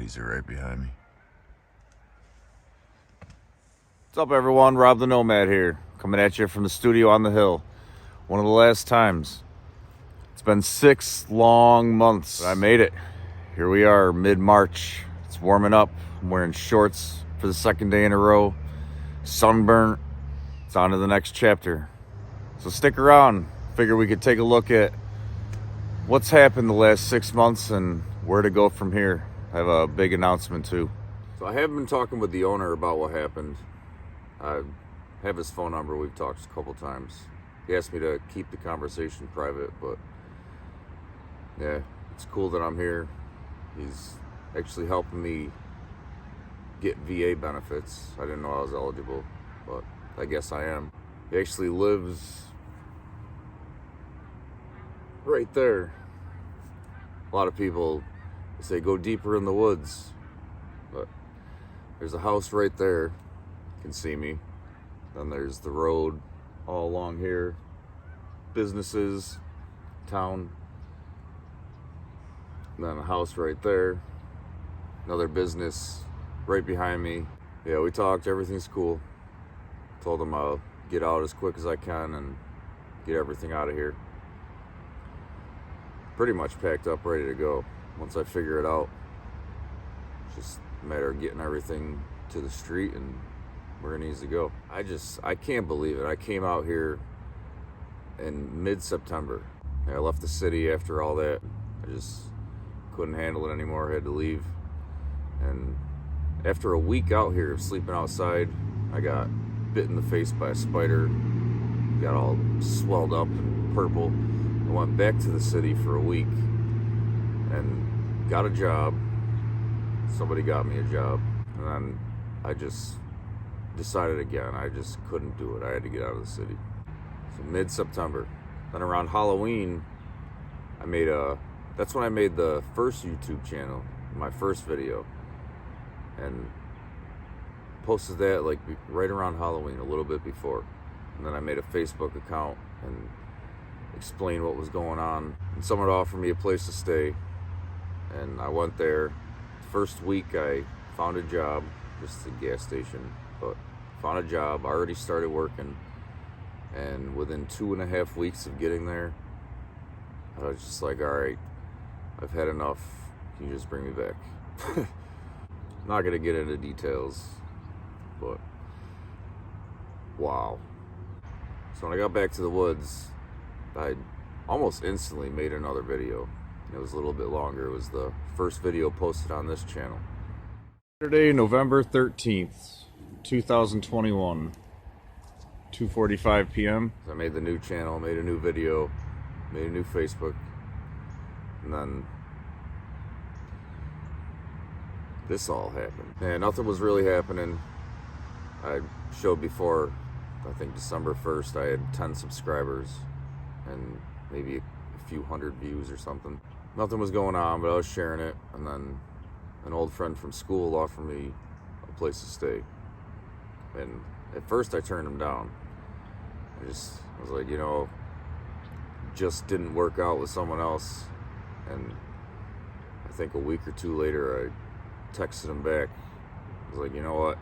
coyotes are right behind me. What's up, everyone? Rob the Nomad here, coming at you from the studio on the hill. One of the last times. It's been 6 long months. I made it. Here we are, mid-March. It's warming up. I'm wearing shorts for the second day in a row. Sunburnt. It's on to the next chapter. So stick around. Figure we could take a look at what's happened the last 6 months and where to go from here. I have a big announcement too. So I have been talking with the owner about what happened. I have his phone number. We've talked a couple times. He asked me to keep the conversation private, but yeah, it's cool that I'm here. He's actually helping me get VA benefits. I didn't know I was eligible, but I guess I am. He actually lives right there. A lot of people say go deeper in the woods, but there's a house right there. You can see me. Then there's the road all along here, businesses, town. And then a house right there, another business right behind me. Yeah, we talked, everything's cool. Told him I'll get out as quick as I can and get everything out of here. Pretty much packed up, ready to go. Once I figure it out, it's just a matter of getting everything to the street and where it needs to go. I can't believe it. I came out here in mid-September. I left the city after all that. I just couldn't handle it anymore. I had to leave. And after a week out here of sleeping outside, I got bit in the face by a spider. Got all swelled up and purple. I went back to the city for a week and got a job. Somebody got me a job. And then I just decided again, I just couldn't do it. I had to get out of the city. So mid-September. Then around Halloween, that's when I made the first YouTube channel, my first video. And posted that like right around Halloween, a little bit before. And then I made a Facebook account and explained what was going on. And someone offered me a place to stay. And I went there. First week I found a job, just a gas station, but found a job, already started working. And within 2.5 weeks of getting there, I was just like, all right, I've had enough. Can you just bring me back? I'm not gonna get into details, but wow. So when I got back to the woods, I almost instantly made another video. It was a little bit longer. It was the first video posted on this channel. Saturday, November 13th, 2021, 2:45 p.m. I made the new channel, made a new video, made a new Facebook, and then this all happened. And nothing was really happening. I showed before, I think December 1st, I had 10 subscribers and maybe a few hundred views or something. Nothing was going on, but I was sharing it. And then an old friend from school offered me a place to stay. And at first I turned him down. I was like, just didn't work out with someone else. And I think a week or two later, I texted him back. I was like, you know what?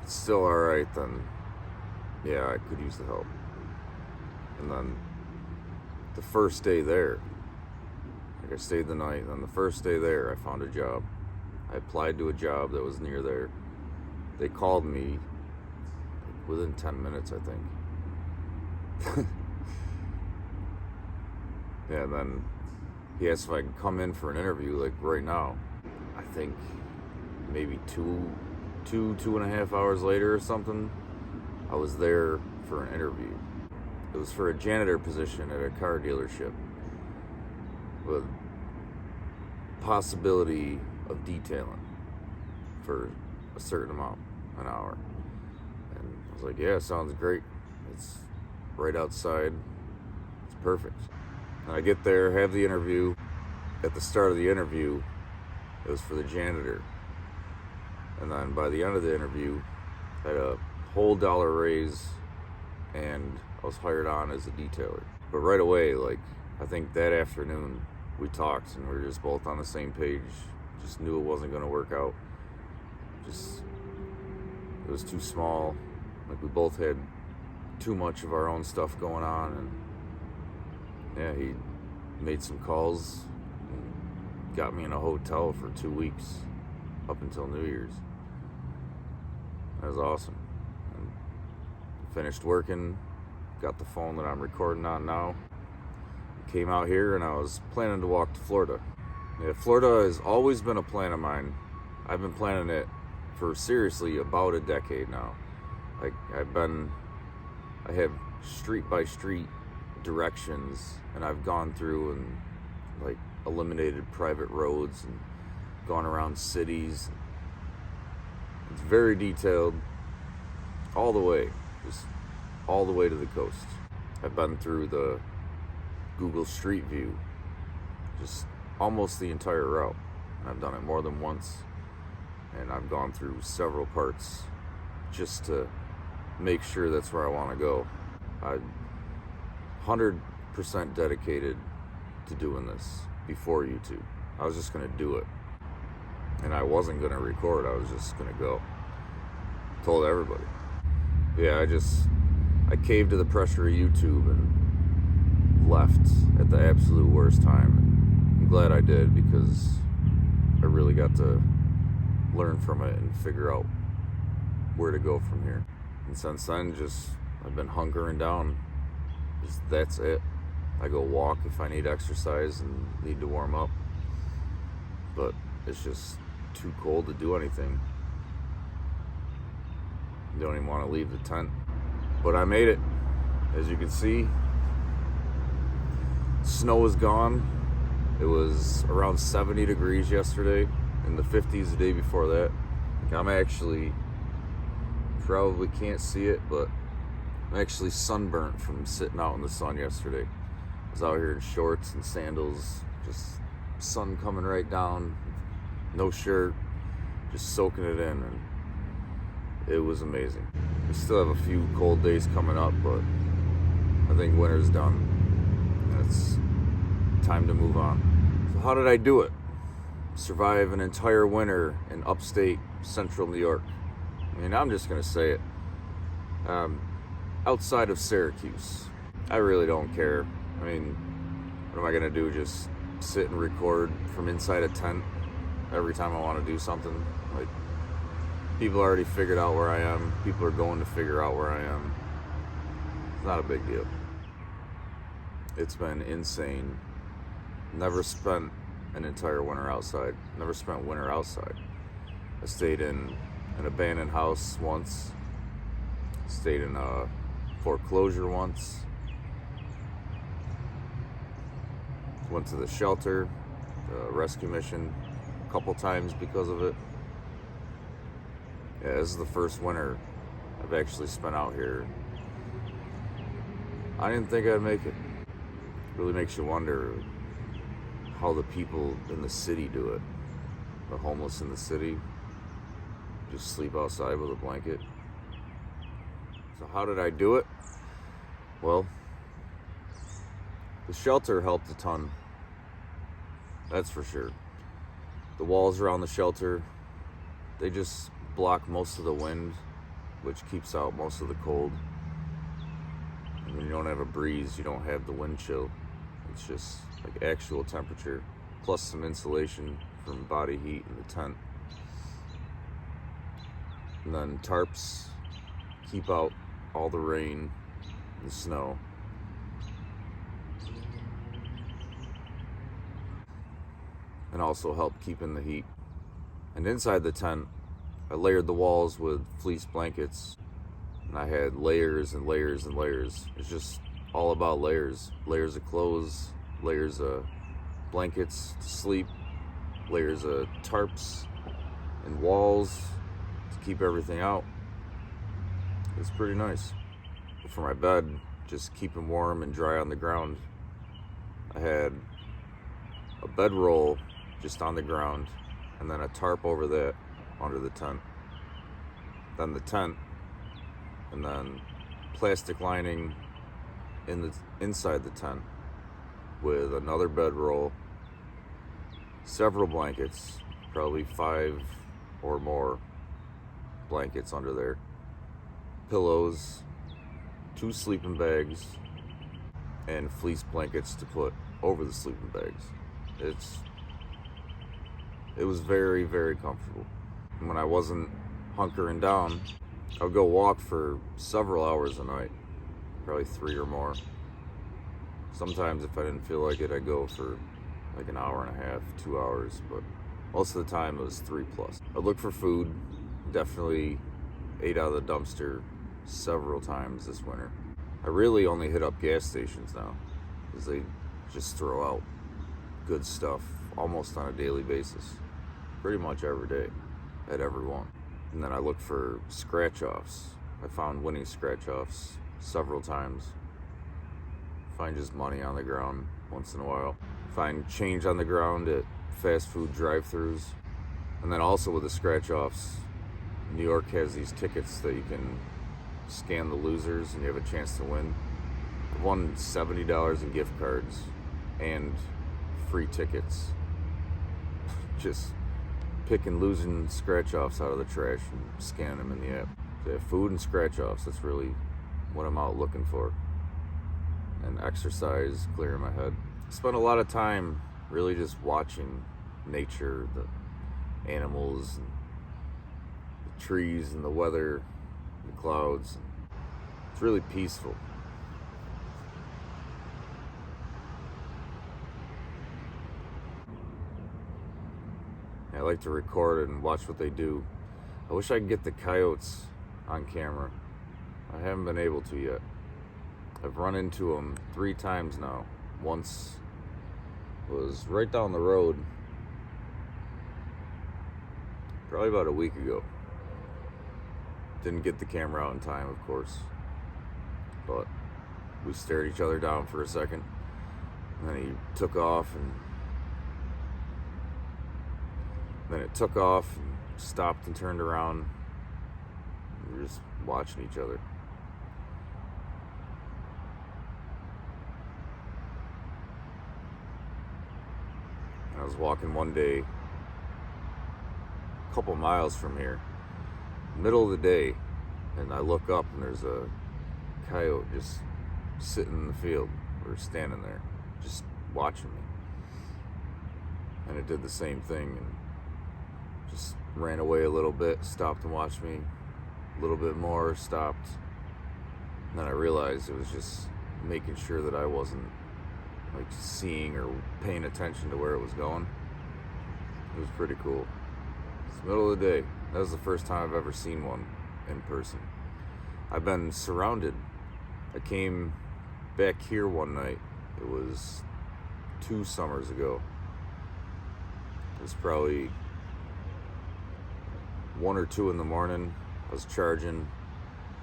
It's still all right, then yeah, I could use the help. And then the first day there, I stayed the night. Then the first day there, I found a job. I applied to a job that was near there. They called me within 10 minutes, I think. Yeah, and then he asked if I could come in for an interview, like right now. I think maybe two and a half hours later or something, I was there for an interview. It was for a janitor position at a car dealership with possibility of detailing for a certain amount an hour. And I was like, yeah, sounds great. It's right outside. It's perfect. And I get there, have the interview. At the start of the interview, it was for the janitor. And then by the end of the interview, I had a whole dollar raise and I was hired on as a detailer. But right away, I think that afternoon, we talked and we were just both on the same page, Just knew it wasn't going to work out. Just, it was too small. Like, we both had too much of our own stuff going on, and yeah, he made some calls and got me in a hotel for 2 weeks up until New Year's. That was awesome. And finished working, got the phone that I'm recording on now, came out here, and I was planning to walk to Florida. Yeah, Florida has always been a plan of mine. I've been planning it for seriously about a decade now. Like, I have street by street directions, and I've gone through and like eliminated private roads and gone around cities. It's very detailed all the way, just all the way to the coast. I've been through the Google Street View, just almost the entire route. And I've done it more than once, and I've gone through several parts just to make sure that's where I want to go. I'm 100% dedicated to doing this before YouTube. I was just going to do it. And I wasn't going to record, I was just going to go. Told everybody. Yeah, I caved to the pressure of YouTube and left at the absolute worst time. I'm glad I did, because I really got to learn from it and figure out where to go from here. And since then, I've been hunkering down. That's it. I go walk if I need exercise and need to warm up. But it's just too cold to do anything. You don't even want to leave the tent. But I made it. As you can see, snow is gone. It was around 70 degrees yesterday, in the 50s the day before that. I'm actually, probably can't see it, but I'm actually sunburnt from sitting out in the sun yesterday. I was out here in shorts and sandals, just sun coming right down, no shirt, just soaking it in, and it was amazing. We still have a few cold days coming up, but I think winter's done. It's time to move on. So how did I do it? Survive an entire winter in upstate central New York. I mean, I'm just gonna say it. Outside of Syracuse, I really don't care. I mean, what am I gonna do? Just sit and record from inside a tent every time I want to do something? Like, people already figured out where I am. People are going to figure out where I am. It's not a big deal. It's been insane. Never spent an entire winter outside. Never spent winter outside. I stayed in an abandoned house once. Stayed in a foreclosure once. Went to the shelter, the rescue mission, a couple times because of it. Yeah, this is the first winter I've actually spent out here. I didn't think I'd make it. It really makes you wonder how the people in the city do it. The homeless in the city just sleep outside with a blanket. So how did I do it? Well, the shelter helped a ton. That's for sure. The walls around the shelter, they just block most of the wind, which keeps out most of the cold. And when you don't have a breeze, you don't have the wind chill. It's just like actual temperature, plus some insulation from body heat in the tent. And then tarps keep out all the rain and snow. And also help keep in the heat. And inside the tent, I layered the walls with fleece blankets, and I had layers and layers and layers. It's just all about layers. Layers of clothes, layers of blankets to sleep, layers of tarps and walls to keep everything out. It's pretty nice. For my bed, just keeping warm and dry on the ground, I had a bedroll just on the ground, and then a tarp over that under the tent. Then the tent, and then plastic lining inside the tent with another bedroll, several blankets, probably 5 or more blankets under there, pillows, 2 sleeping bags, and fleece blankets to put over the sleeping bags. It was very, very comfortable. And when I wasn't hunkering down, I would go walk for several hours a night, probably 3 or more. Sometimes if I didn't feel like it, I'd go for like an hour and a half, 2 hours, but most of the time it was 3 plus. I'd look for food, definitely ate out of the dumpster several times this winter. I really only hit up gas stations now, because they just throw out good stuff almost on a daily basis, pretty much every day at every one. And then I look for scratch offs. I found winning scratch offs several times. Find just money on the ground once in a while. Find change on the ground at fast food drive-thrus. And then also with the scratch offs, New York has these tickets that you can scan the losers and you have a chance to win. I've won $70 in gift cards and free tickets. Just picking losing scratch offs out of the trash and scanning them in the app. So yeah, food and scratch offs, that's really what I'm out looking for. And exercise, clearing my head. I spent a lot of time really just watching nature, the animals, and the trees, and the weather, the clouds. It's really peaceful. I like to record and watch what they do. I wish I could get the coyotes on camera. I haven't been able to yet. I've run into them 3 times now. Once was right down the road, probably about a week ago. Didn't get the camera out in time, of course, but we stared each other down for a second, and then he took off, and then it took off and stopped and turned around. We were just watching each other. I was walking one day, a couple miles from here, middle of the day, and I look up and there's a coyote just sitting in the field or standing there, just watching me. And it did the same thing and just ran away a little bit, stopped and watched me a little bit more, stopped. And then I realized it was just making sure that I wasn't like seeing or paying attention to where it was going. It was pretty cool. It's the middle of the day. That was the first time I've ever seen one in person. I've been surrounded. I came back here one night. It was 2 summers ago. It was probably 1 or 2 in the morning. I was charging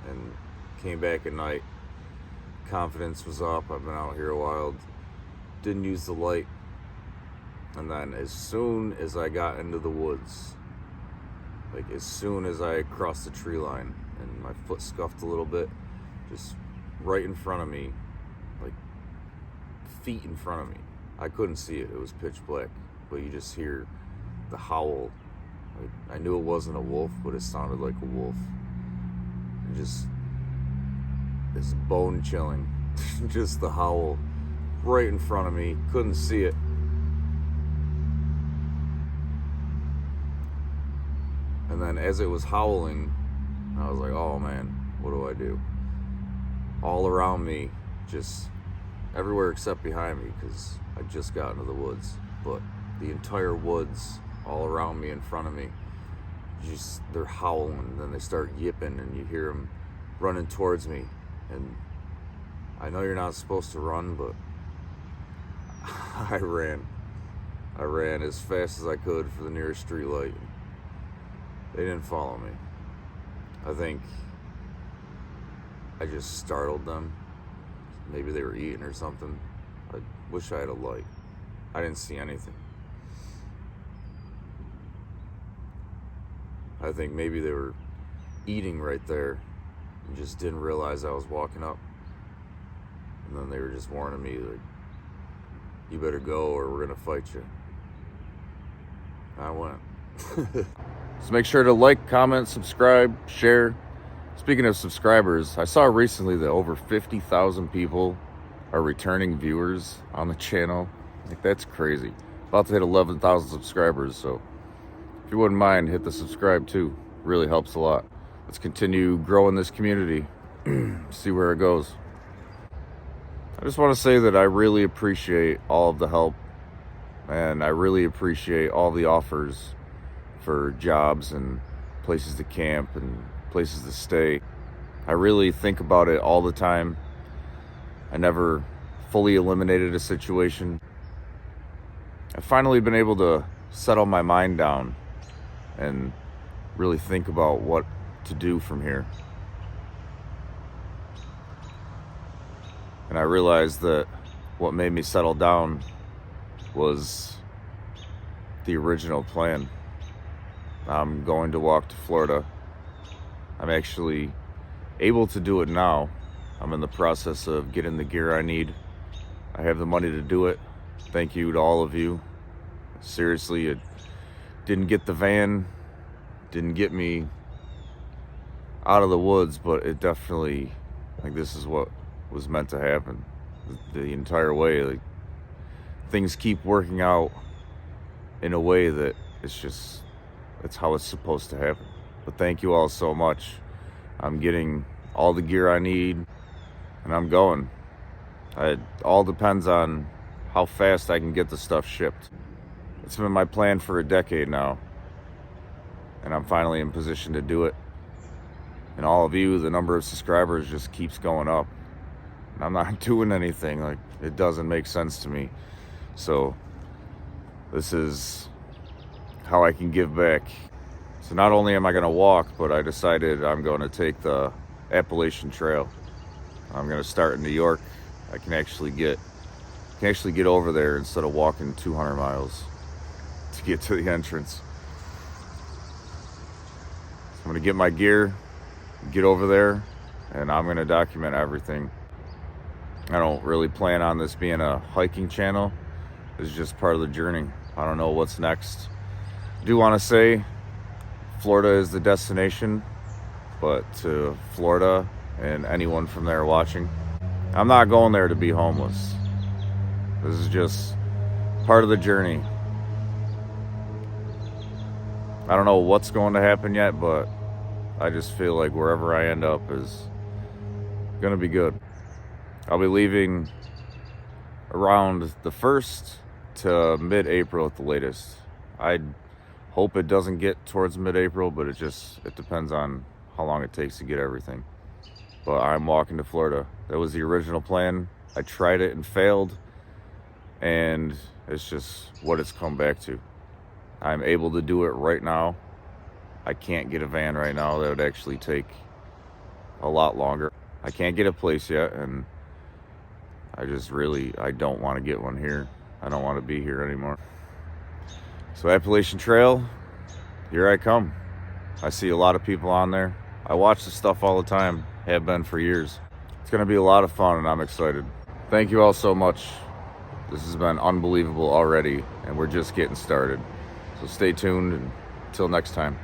and came back at night. Confidence was up. I've been out here a while. Didn't use the light. And then as soon as I got into the woods, like as soon as I crossed the tree line and my foot scuffed a little bit, just right in front of me, like feet in front of me. I couldn't see it. It was pitch black, but you just hear the howl. Like, I knew it wasn't a wolf, but it sounded like a wolf. And just, it's bone chilling. Just the howl right in front of me. Couldn't see it. And then as it was howling, I was like, oh man, what do I do? All around me, just everywhere except behind me, because I just got into the woods. But the entire woods all around me, in front of me, just they're howling, and then they start yipping, and you hear them running towards me. And I know you're not supposed to run, but I ran as fast as I could for the nearest street light. They didn't follow me. I think I just startled them. Maybe they were eating or something. I wish I had a light. I didn't see anything. I think maybe they were eating right there and just didn't realize I was walking up. And then they were just warning me, like, you better go or we're gonna fight you. And I went. So make sure to like, comment, subscribe, share. Speaking of subscribers, I saw recently that over 50,000 people are returning viewers on the channel. Like, that's crazy. About to hit 11,000 subscribers, so if you wouldn't mind, hit the subscribe too. Really helps a lot. Let's continue growing this community. See where it goes. I just want to say that I really appreciate all of the help, and I really appreciate all the offers for jobs and places to camp and places to stay. I really think about it all the time. I never fully eliminated a situation. I've finally been able to settle my mind down and really think about what to do from here. And I realized that what made me settle down was the original plan. I'm going to walk to Florida. I'm actually able to do it now. I'm in the process of getting the gear I need. I have the money to do it. Thank you to all of you. Seriously, it didn't get the van, didn't get me out of the woods, but it definitely, like, this is what was meant to happen the entire way. Like, things keep working out in a way that it's how it's supposed to happen. But thank you all so much. I'm getting all the gear I need, and I'm going. It all depends on how fast I can get the stuff shipped. It's been my plan for a decade now, and I'm finally in position to do it. And all of you, the number of subscribers just keeps going up. And I'm not doing anything. Like, it doesn't make sense to me. So this is how I can give back. So not only am I going to walk, but I decided I'm going to take the Appalachian Trail. I'm going to start in New York. I can actually get over there instead of walking 200 miles to get to the entrance. So I'm going to get my gear, get over there, and I'm going to document everything. I don't really plan on this being a hiking channel. It's just part of the journey. I don't know what's next. I do want to say Florida is the destination, but to Florida and anyone from there watching, I'm not going there to be homeless. This is just part of the journey. I don't know what's going to happen yet, but I just feel like wherever I end up is going to be good. I'll be leaving around the 1st to mid-April at the latest. I hope it doesn't get towards mid-April, but it depends on how long it takes to get everything. But I'm walking to Florida. That was the original plan. I tried it and failed, and it's just what it's come back to. I'm able to do it right now. I can't get a van right now. That would actually take a lot longer. I can't get a place yet, and I don't want to get one here. I don't want to be here anymore. So Appalachian Trail, here I come. I see a lot of people on there. I watch the stuff all the time, have been for years. It's going to be a lot of fun, and I'm excited. Thank you all so much. This has been unbelievable already, and we're just getting started. So stay tuned, and until next time.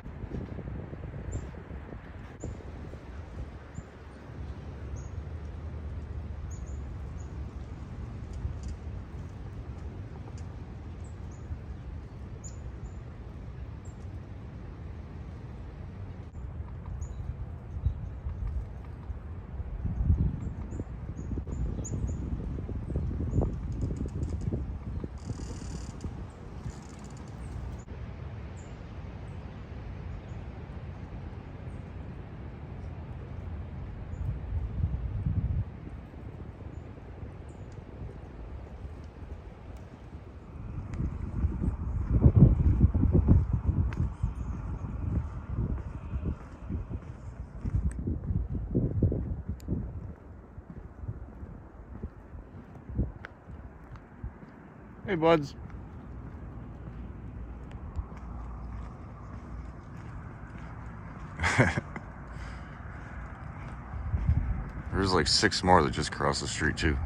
Hey, buds. There's like 6 more that just crossed the street too.